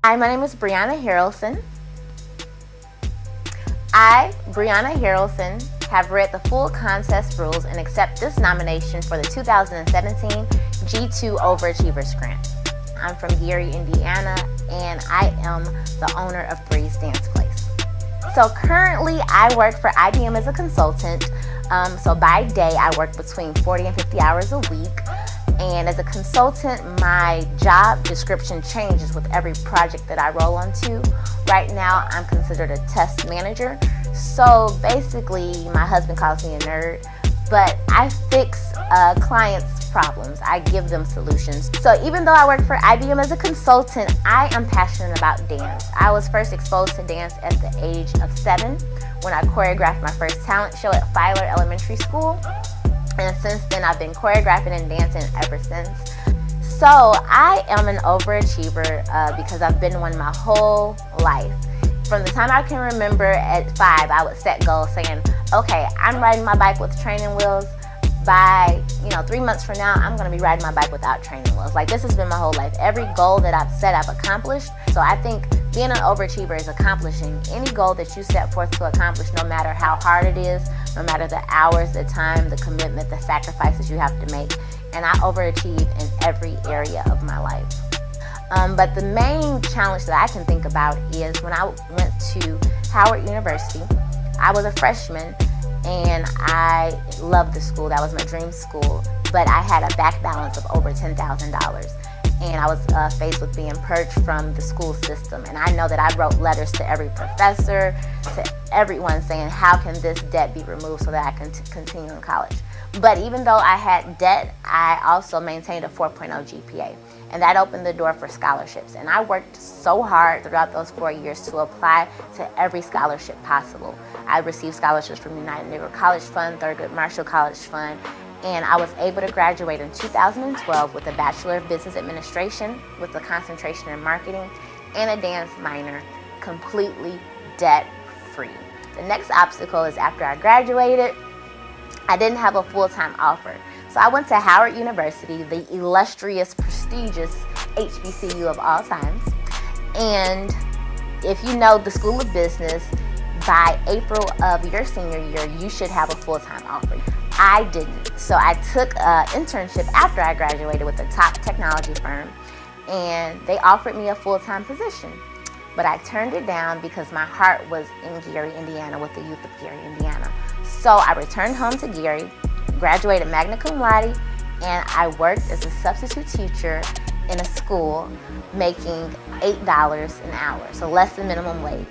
Hi, my name is Brianna Hairlson. I, Brianna Hairlson, have read the full contest rules and accept this nomination for the 2017 G2 Overachievers Grant. I'm from Gary, Indiana, and I am the owner of Breeze Dance Place. So currently I work for IBM as a consultant. So by day I work between 40 and 50 hours a week. And as a consultant, my job description changes with every project that I roll onto. Right now, I'm considered a test manager. So basically, my husband calls me a nerd, but I fix clients' problems. I give them solutions. So even though I work for IBM as a consultant, I am passionate about dance. I was first exposed to dance at the age of 7 when I choreographed my first talent show at Filer Elementary School. And since then, I've been choreographing and dancing ever since. So I am an overachiever because I've been one my whole life. From the time I can remember at 5, I would set goals saying, okay, I'm riding my bike with training wheels. By 3 months from now, I'm going to be riding my bike without training wheels. Like, this has been my whole life. Every goal that I've set, I've accomplished. So I think being an overachiever is accomplishing any goal that you set forth to accomplish, no matter how hard it is, no matter the hours, the time, the commitment, the sacrifices you have to make. And I overachieve in every area of my life. But the main challenge that I can think about is when I went to Howard University. I was a freshman and I loved the school. That was my dream school. But I had a back balance of over $10,000. And I was faced with being purged from the school system. And I know that I wrote letters to every professor, to everyone saying, how can this debt be removed so that I can continue in college? But even though I had debt, I also maintained a 4.0 GPA. And that opened the door for scholarships. And I worked so hard throughout those 4 years to apply to every scholarship possible. I received scholarships from United Negro College Fund, Thurgood Marshall College Fund, and I was able to graduate in 2012 with a Bachelor of Business Administration with a concentration in marketing and a dance minor, completely debt-free. The next obstacle is after I graduated, I didn't have a full-time offer. So I went to Howard University, the illustrious, prestigious HBCU of all times. And if you know the School of Business, by April of your senior year, you should have a full-time offer. I didn't. So I took an internship after I graduated with a top technology firm, and they offered me a full-time position. But I turned it down because my heart was in Gary, Indiana, with the youth of Gary, Indiana. So I returned home to Gary, graduated magna cum laude, and I worked as a substitute teacher in a school making $8 an hour, so less than minimum wage.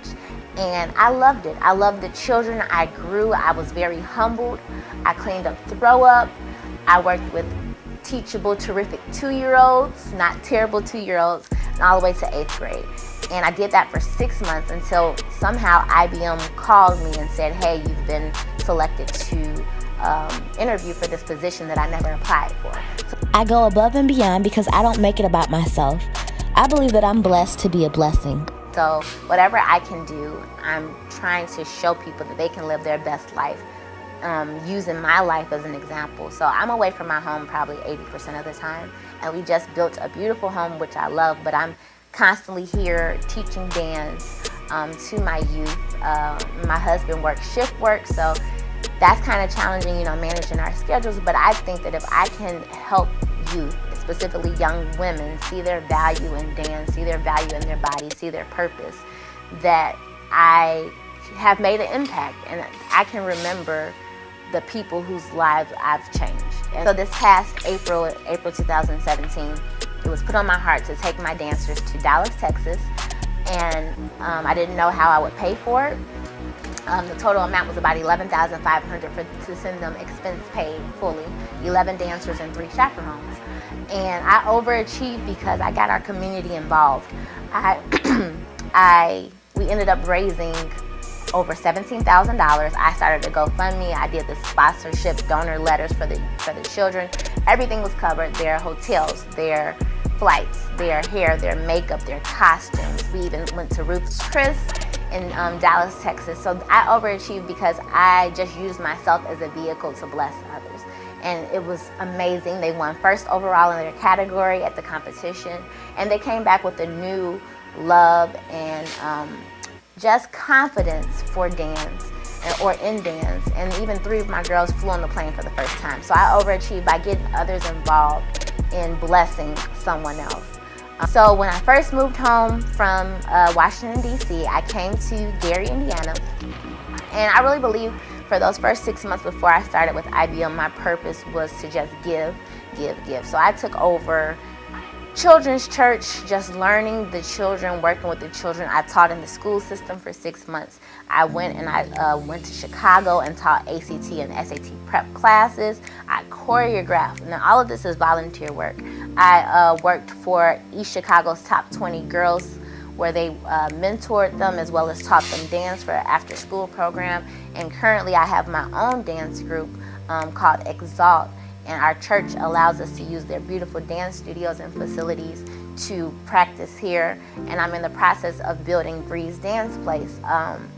And I loved it. I loved the children. I grew. I was very humbled. I cleaned up throw up. I worked with teachable, terrific 2-year-olds, not terrible 2-year-olds, and all the way to 8th grade. And I did that for 6 months until somehow IBM called me and said, hey, you've been selected to interview for this position that I never applied for. I go above and beyond because I don't make it about myself. I believe that I'm blessed to be a blessing. So whatever I can do, I'm trying to show people that they can live their best life, using my life as an example. So I'm away from my home probably 80% of the time, and we just built a beautiful home, which I love, but I'm constantly here teaching dance to my youth. My husband works shift work, so that's kind of challenging, managing our schedules, but I think that if I can help youth, specifically young women, see their value in dance, see their value in their body, see their purpose, that I have made an impact, and I can remember the people whose lives I've changed. And so this past April 2017, it was put on my heart to take my dancers to Dallas, Texas, and I didn't know how I would pay for it. The total amount was about $11,500 to send them expense paid fully, 11 dancers and 3 chaperones. And I overachieved because I got our community involved. We ended up raising over $17,000. I started a GoFundMe. I did the sponsorship donor letters for the children. Everything was covered: their hotels, their flights, their hair, their makeup, their costumes. We even went to Ruth's Chris in Dallas, Texas. So I overachieved because I just used myself as a vehicle to bless others. and it was amazing. They won first overall in their category at the competition, and they came back with a new love and just confidence for dance or in dance. And even 3 of my girls flew on the plane for the first time. So I overachieved by getting others involved in blessing someone else. So when I first moved home from Washington, D.C., I came to Gary, Indiana. And I really believe for those first 6 months before I started with IBM, my purpose was to just give. So I took over children's church, just learning the children, working with the children. I taught in the school system for 6 months. I went to Chicago and taught ACT and SAT prep classes. I choreographed. Now all of this is volunteer work. I worked for East Chicago's top 20 girls, where they mentored them as well as taught them dance for an after school program. And currently I have my own dance group called Exalt. And our church allows us to use their beautiful dance studios and facilities to practice here. And I'm in the process of building Breeze Dance Place.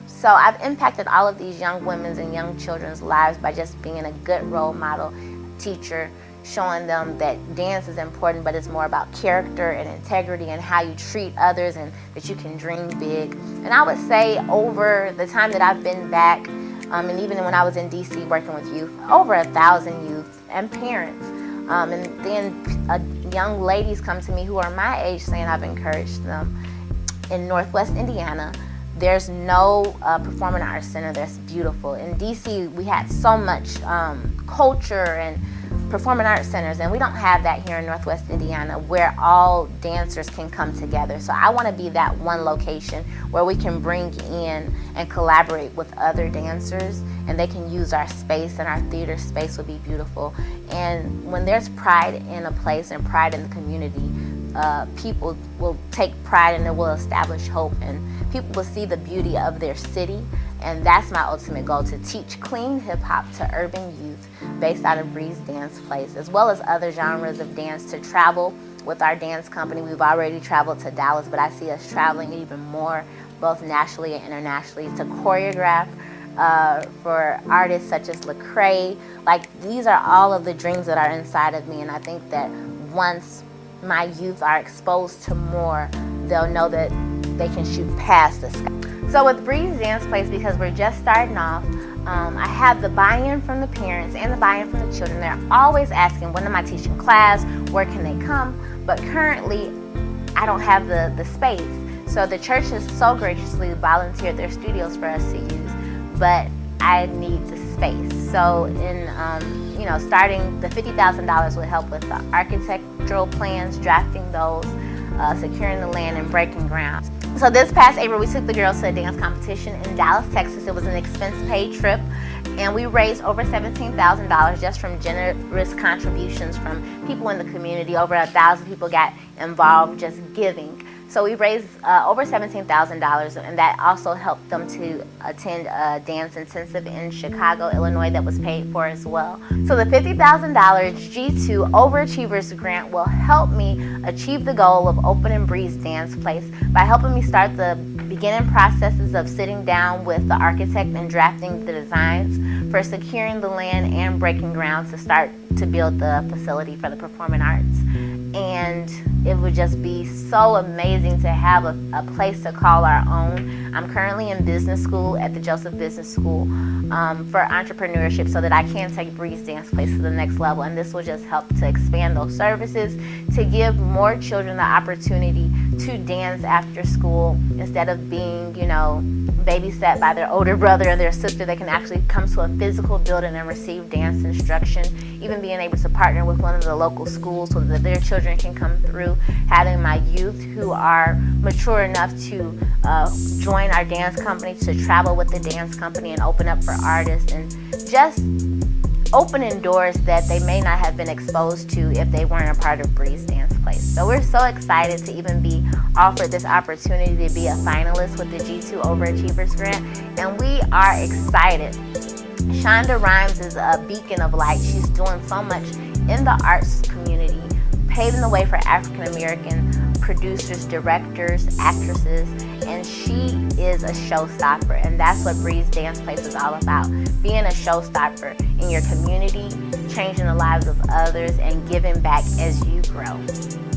So I've impacted all of these young women's and young children's lives by just being a good role model, teacher, showing them that dance is important, but it's more about character and integrity and how you treat others, and that you can dream big. And I would say over the time that I've been back, and even when I was in DC working with youth, over 1,000 youth and parents. And then young ladies come to me who are my age saying I've encouraged them. In Northwest Indiana, there's no performing arts center that's beautiful. In DC, we had so much culture and performing arts centers, and we don't have that here in Northwest Indiana where all dancers can come together. So I want to be that one location where we can bring in and collaborate with other dancers, and they can use our space, and our theater space will be beautiful. And when there's pride in a place and pride in the community, people will take pride, and it will establish hope, and people will see the beauty of their city. And that's my ultimate goal, to teach clean hip-hop to urban youth based out of Breeze Dance Place, as well as other genres of dance, to travel with our dance company. We've already traveled to Dallas, but I see us traveling even more, both nationally and internationally, to choreograph for artists such as Lecrae. Like, these are all of the dreams that are inside of me, and I think that once my youth are exposed to more, they'll know that they can shoot past the sky. So with Breeze Dance Place, because we're just starting off, I have the buy-in from the parents and the buy-in from the children. They're always asking, when am I teaching class? Where can they come? But currently, I don't have the space. So the church has so graciously volunteered their studios for us to use, but I need the space. So in starting, the $50,000 will help with the architectural plans, drafting those, securing the land, and breaking ground. So this past April, we took the girls to a dance competition in Dallas, Texas. It was an expense-paid trip, and we raised over $17,000 just from generous contributions from people in the community. Over 1,000 people got involved just giving. So we raised over $17,000, and that also helped them to attend a dance intensive in Chicago, Illinois, that was paid for as well. So the $50,000 G2 Overachievers Grant will help me achieve the goal of opening Breeze Dance Place by helping me start the beginning processes of sitting down with the architect and drafting the designs, for securing the land and breaking ground to start to build the facility for the performing arts. And it would just be so amazing to have a place to call our own. I'm currently in business school at the Joseph Business School for entrepreneurship, so that I can take Breeze Dance Place to the next level. And this will just help to expand those services, to give more children the opportunity to dance after school instead of being, babysat by their older brother and their sister. They can actually come to a physical building and receive dance instruction, even being able to partner with one of the local schools so that their children can come through. Having my youth who are mature enough to join our dance company, to travel with the dance company and open up for artists, and just opening doors that they may not have been exposed to if they weren't a part of Breeze Dance Place. So we're so excited to even be offered this opportunity to be a finalist with the G2 Overachievers Grant, and we are excited. Shonda Rhimes is a beacon of light. She's doing so much in the arts community, paving the way for African American producers, directors, actresses, and she is a showstopper, and that's what Bree's Dance Place is all about. Being a showstopper in your community, changing the lives of others, and giving back as you grow.